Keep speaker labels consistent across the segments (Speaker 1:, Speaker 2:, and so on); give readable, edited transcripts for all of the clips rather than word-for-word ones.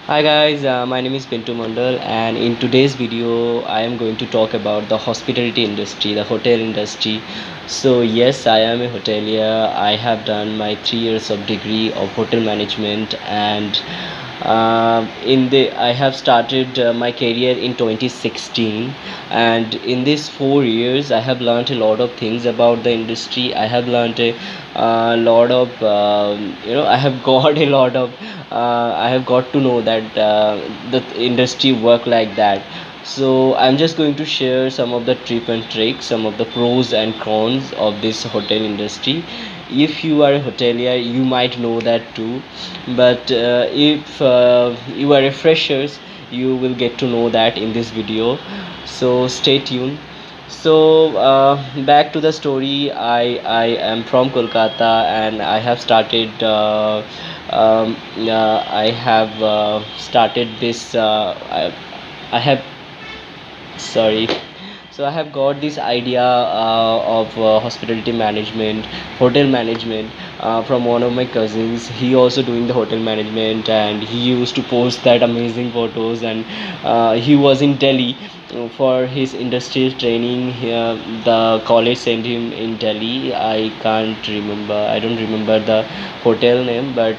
Speaker 1: Hi guys, my name is Pintu Mandal, and in today's video, I am going to talk about the hospitality industry, the hotel industry. So yes, I am a hotelier. I have done my 3 years of degree of hotel management, and in the I have started my career in 2016, and in these 4 years, I have learned a lot of things about the industry. I have learned a lot of I have got a lot of I have got to know that the industry work like that. So I'm just going to share some of the tip and tricks, some of the pros and cons of this hotel industry. If you are a hotelier, you might know that too, but if you are a freshers, you will get to know that in this video. So stay tuned. So back to the story. I am from Kolkata, and I have started. I have started this. I have sorry. So I have got this idea of hospitality management, hotel management, from one of my cousins. He also doing the hotel management, and he used to post that amazing photos. And he was in Delhi for his industrial training. The college sent him in Delhi. I can't remember. I don't remember the hotel name, but.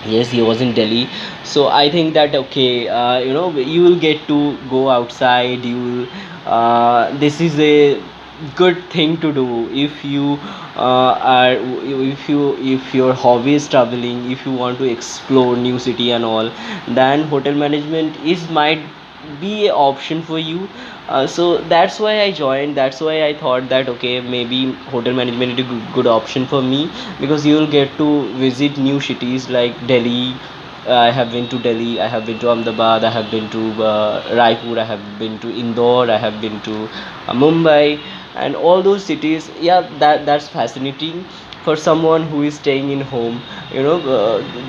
Speaker 1: Yes, he was in Delhi. So I think that okay, you will get to go outside. You will, this is a good thing to do if you are if your hobby is traveling, if you want to explore new city and all, then hotel management is might be a option for you. So that's why I joined. That's why I thought that okay, maybe hotel management is a good option for me, because you will get to visit new cities like Delhi. I have been to Delhi, I have been to Ahmedabad, I have been to Raipur, I have been to Indore, I have been to Mumbai, and all those cities. Yeah, that's fascinating for someone who is staying in home.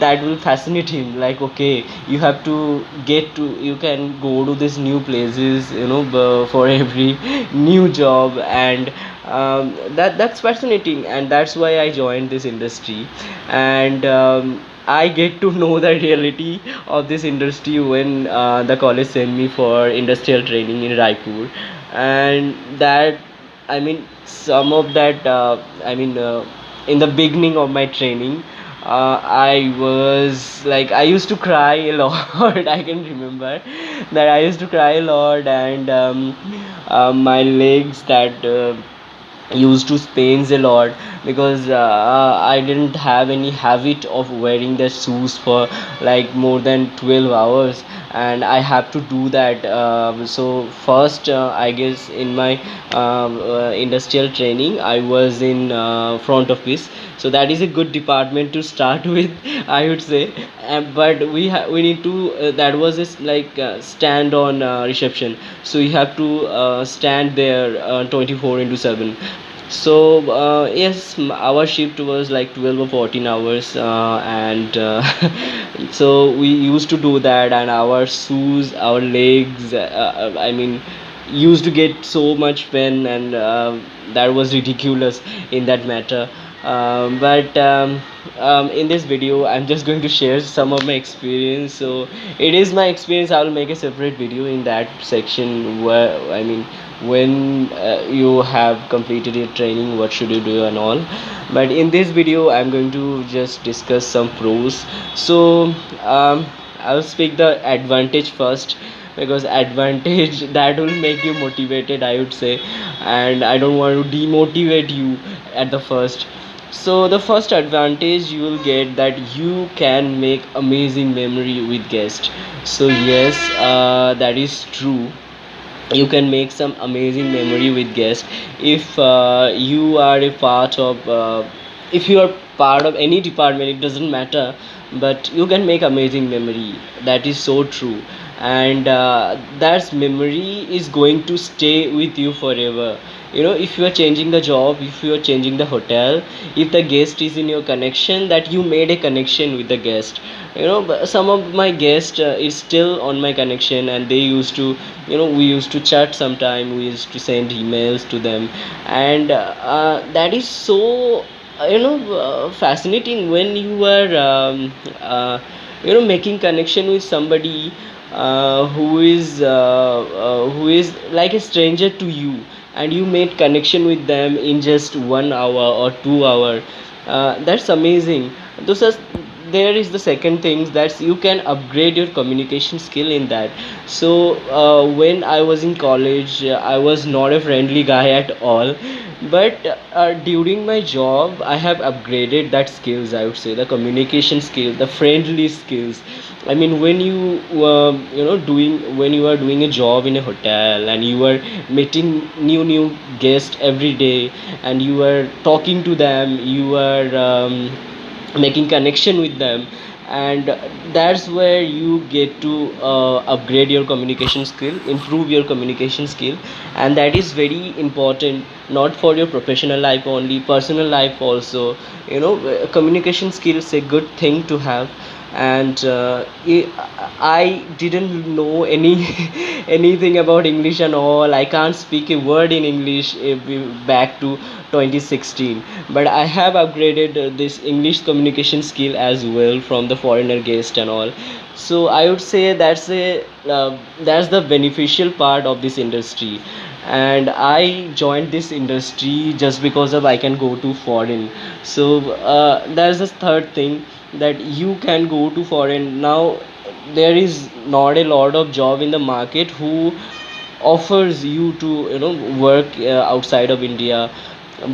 Speaker 1: That will fascinate him. Like okay, you have to get to, you can go to these new places, for every new job, and that's fascinating, and that's why I joined this industry. And I get to know the reality of this industry when the college sent me for industrial training in Raipur. And that, I mean, some of that, in the beginning of my training, I was like, I used to cry a lot. I can remember that I used to cry a lot, and my legs that used to pains a lot, because I didn't have any habit of wearing the shoes for like more than 12 hours, and I have to do that. So first, I guess in my industrial training, I was in front office. So that is a good department to start with, I would say. But we need to that was this like stand on reception. So you have to stand there 24 into 7. So yes, our shift was like 12 or 14 hours, and so we used to do that, and our shoes, our legs, used to get so much pain, and that was ridiculous in that matter. But in this video, I'm just going to share some of my experience. So it is my experience. I will make a separate video in that section, where when you have completed your training, what should you do and all. But in this video, I'm going to just discuss some pros. So I'll speak the advantage first, because advantage that will make you motivated, I would say, and I don't want to demotivate you at the first. So the first advantage you will get, that you can make amazing memory with guests. So yes, that is true. You can make some amazing memory with guests if you are a part of if you are part of any department, it doesn't matter, but you can make amazing memory. That is so true. And that memory is going to stay with you forever. If you are changing the job, if you are changing the hotel, if the guest is in your connection, that you made a connection with the guest. But some of my guests is still on my connection, and they used to, we used to chat sometime, we used to send emails to them. And that is so fascinating when you are making connection with somebody who is like a stranger to you, and you made connection with them in just 1 hour or 2 hour. That's amazing. Those are There is the second thing, that you can upgrade your communication skill in that. So when I was in college, I was not a friendly guy at all, but during my job I have upgraded that skills, I would say, the communication skill, the friendly skills. I mean, when you are doing a job in a hotel, and you are meeting new guests every day, and you are talking to them, you are making connection with them, and that's where you get to upgrade your communication skill, improve your communication skill. And that is very important, not for your professional life only, personal life also. Communication skill is a good thing to have. And I didn't know any anything about English and all. I can't speak a word in English back to 2016, but I have upgraded this English communication skill as well from the foreigner guest and all. So I would say that's the beneficial part of this industry. And I joined this industry just because of I can go to foreign. So that's the third thing, that you can go to foreign now. There is not a lot of job in the market who offers you to work outside of India.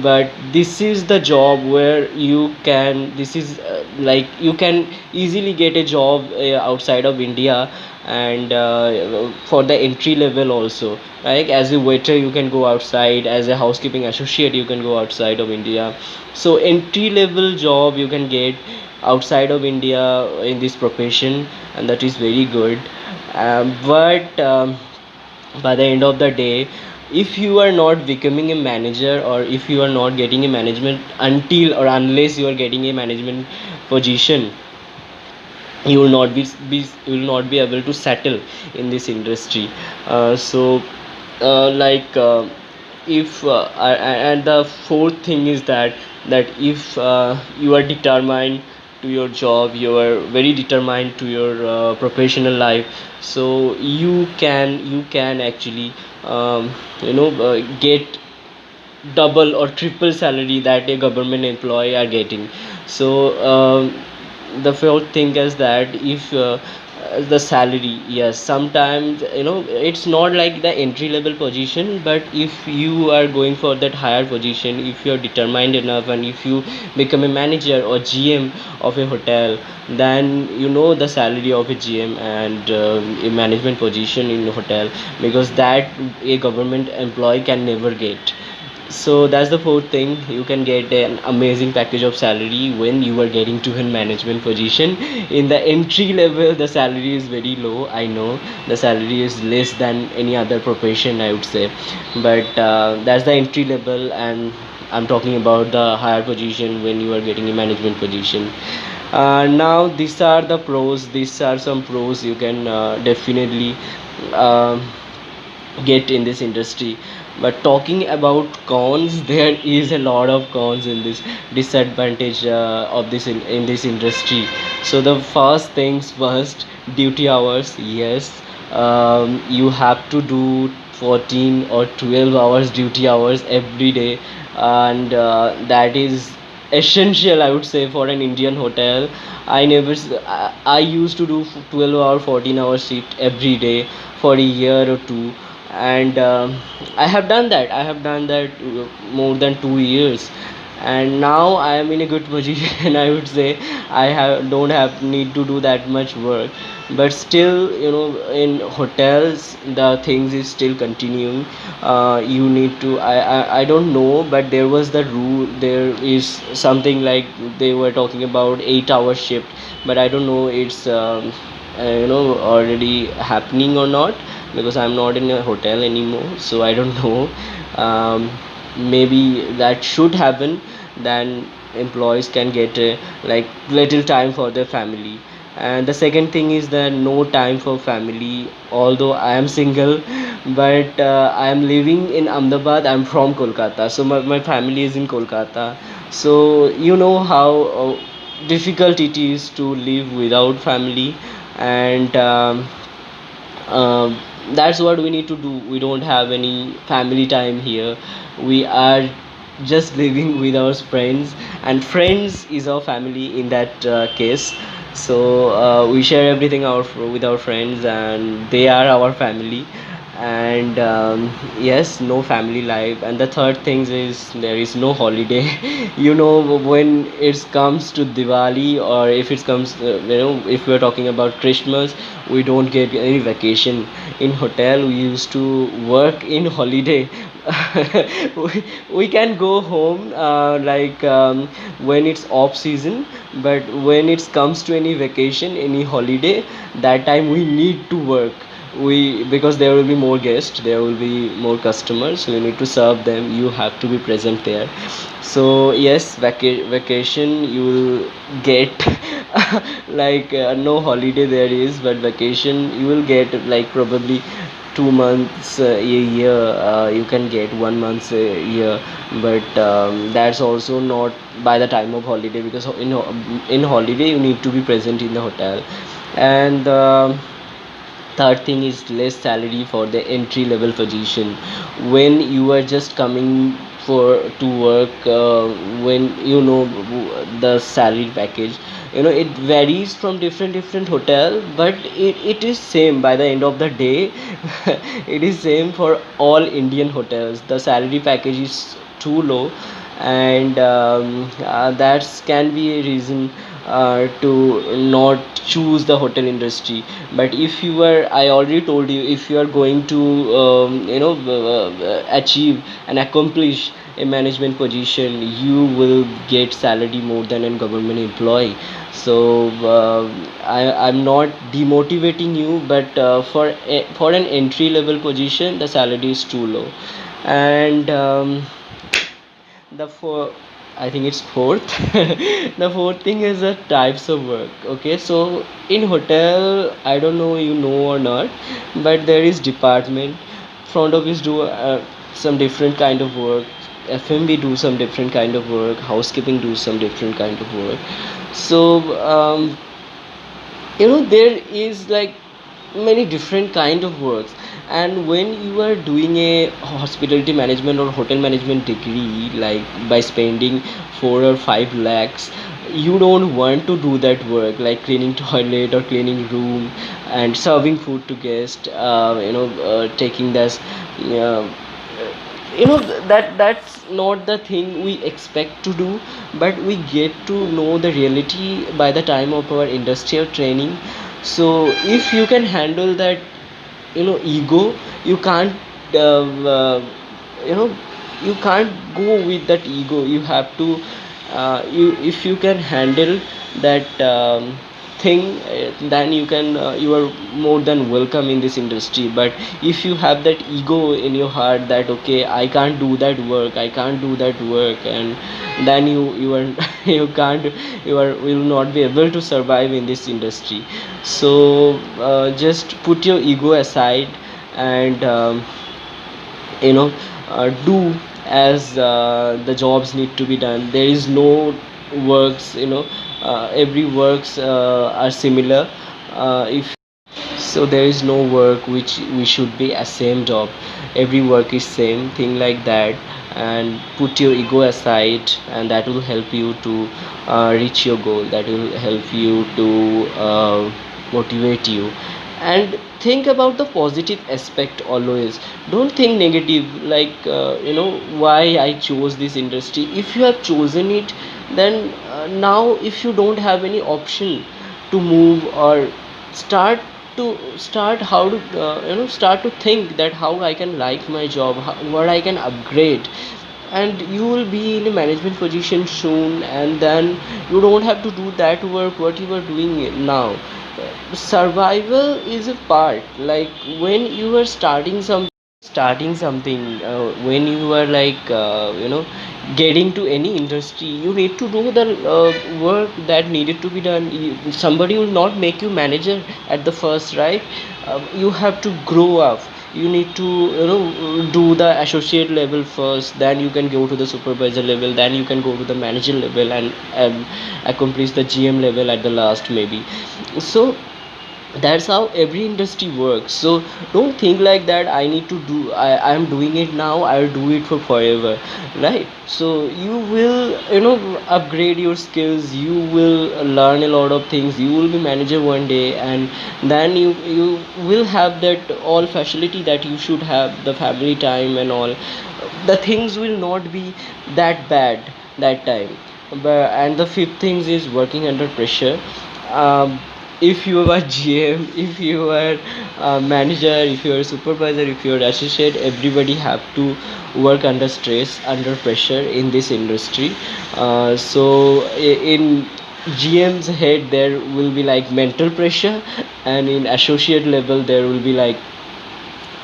Speaker 1: But this is the job where you can this is like you can easily get a job outside of India. And for the entry level also, like as a waiter you can go outside, as a housekeeping associate you can go outside of India. So entry level job you can get outside of India in this profession, and that is very good. But by the end of the day, if you are not becoming a manager, or if you are not getting a management until or unless you are getting a management position, you will not you will not be able to settle in this industry. So like if and the fourth thing is that if you are determined to your job, you are very determined to your professional life, so you can actually get double or triple salary that a government employee are getting. So the fourth thing is that if the salary, yes, sometimes it's not like the entry level position, but if you are going for that higher position, if you are determined enough, and if you become a manager or GM of a hotel, then the salary of a GM and a management position in a hotel, because that a government employee can never get. So that's the fourth thing. You can get an amazing package of salary when you are getting to a management position. In the entry level, the salary is very low. I know the salary is less than any other profession, I would say, but that's the entry level, and I'm talking about the higher position when you are getting a management position. Now these are the pros. These are some pros you can definitely. um get in this industry. But talking about cons, there is a lot of cons in this disadvantage of in this industry. So the first things first, duty hours. Yes, you have to do 14 or 12 hours duty hours every day, and that is essential, I would say, for an Indian hotel. I used to do 12 hour 14-hour shift every day for a year or two. And I have done that more than 2 years. And now I am in a good position. I would say I have don't have need to do that much work. But still, in hotels the things is still continuing. You need to I don't know, but there was the rule, there is something like they were talking about 8-hour shift. But I don't know it's already happening or not, because I'm not in a hotel anymore, so I don't know. um, Maybe that should happen, then employees can get like little time for their family. And the second thing is that no time for family, although I am single. But I am living in Ahmedabad. I'm from Kolkata, so my family is in Kolkata. So how difficult it is to live without family. And um, that's what we need to do. We don't have any family time here. We are just living with our friends, and friends is our family in that case. So we share everything with our friends, and they are our family. And yes, no family life. And the third thing is there is no holiday. When it comes to Diwali, or if it comes, if we're talking about Christmas, we don't get any vacation. In hotel we used to work in holiday. we can go home when it's off season, but when it comes to any vacation, any holiday, that time we need to work. We Because there will be more guests, there will be more customers, so you need to serve them, you have to be present there. So yes, vacation you will get. No holiday there is, but vacation you will get, like probably 2 months a year. You can get 1 month a year, but that's also not by the time of holiday, because in holiday you need to be present in the hotel. And third thing is less salary for the entry level position. When you are just coming for to work, when the salary package, it varies from different hotel, but it is same by the end of the day. It is same for all Indian hotels. The salary package is too low, and that can be a reason to not choose the hotel industry. But if you are, I already told you, if you are going to achieve and accomplish a management position, you will get salary more than a government employee. So I'm not demotivating you, but for an entry level position the salary is too low. And the four I think it's fourth. The fourth thing is the types of work. Okay, so in hotel, I don't know you know or not, but there is department. Front office do some different kind of work, FMB do some different kind of work, housekeeping do some different kind of work. So there is like many different kind of works. And when you are doing a hospitality management or hotel management degree, like by spending 4 or 5 lakhs, you don't want to do that work like cleaning toilet or cleaning room and serving food to guests, taking this, uh, that's not the thing we expect to do. But we get to know the reality by the time of our industrial training. So if you can handle that, ego, you can't you know you can't go with that ego. You have to, you if you can handle that thing, then you are more than welcome in this industry. But if you have that ego in your heart that okay, I can't do that work, I can't do that work, and then you are you can't, you are will not be able to survive in this industry. So just put your ego aside, and do as the jobs need to be done. There is no works, every works are similar. If so, there is no work which we should be ashamed of. Every work is same thing, like that. And put your ego aside, and that will help you to reach your goal, that will help you to motivate you. And think about the positive aspect always. Don't think negative, like why I chose this industry. If you have chosen it, then now if you don't have any option to move or start start how to start to think that how I can like my job, what I can upgrade. And you will be in a management position soon, and then you don't have to do that work what you are doing now. Survival is a part, like when you are starting something, when you are like getting to any industry, you need to do the work that needed to be done. Somebody will not make you manager at the first, right? You have to grow up, you need to do the associate level first, then you can go to the supervisor level, then you can go to the manager level, and accomplish the GM level at the last maybe. So that's how every industry works. So don't think like that, I need to do, I am doing it now, I'll do it for forever, right? So you will upgrade your skills, you will learn a lot of things, you will be manager one day, and then you will have that all facility that you should have, the family time and all, the things will not be that bad that time. But and the fifth things is working under pressure. um, if you are GM, if you are a manager, if you are a supervisor, if you are associate, everybody have to work under stress, under pressure in this industry. In GM's head there will be like mental pressure, and in associate level there will be like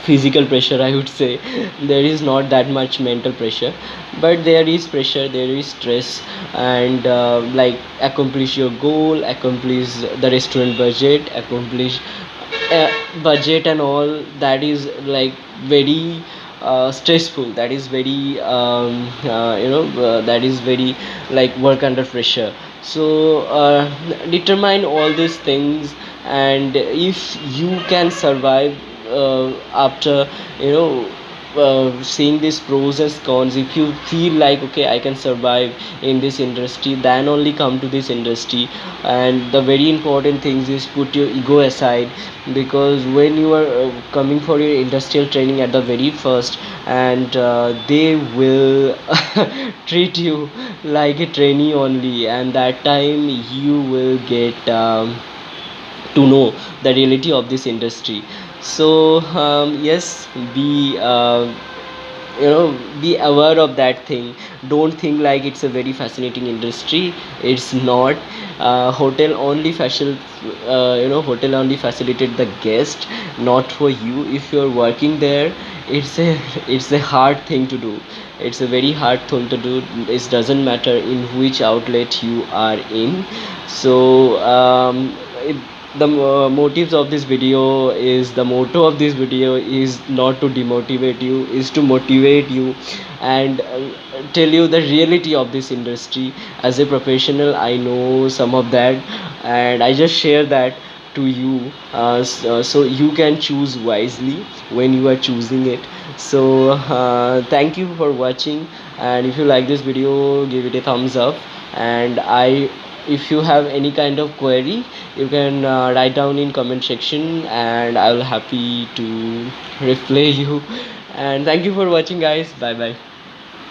Speaker 1: physical pressure, I would say. There is not that much mental pressure, but there is pressure, there is stress. And like accomplish your goal, accomplish the restaurant budget, accomplish uh, budget and all, that is like very stressful, that is very that is very like work under pressure. So determine all these things, and if you can survive after seeing these pros and cons, if you feel like okay, I can survive in this industry, then only come to this industry. And the very important things is put your ego aside, because when you are coming for your industrial training at the very first, and they will treat you like a trainee only, and that time you will get to know the reality of this industry. So yes, be aware of that thing. Don't think like it's a very fascinating industry, it's not. Hotel only facilitate the guest, not for you. If you're working there, it's a it's a hard thing to do, it's a very hard thing to do. It doesn't matter in which outlet you are in. So the motives of this video is, the motto of this video is not to demotivate you, is to motivate you, and tell you the reality of this industry. As a professional, I know some of that, and I just share that to you, so you can choose wisely when you are choosing it. So thank you for watching, and if you like this video, give it a thumbs up. And I if you have any kind of query, you can write down in comment section, and I will happy to reply you. And thank you for watching, guys. Bye bye.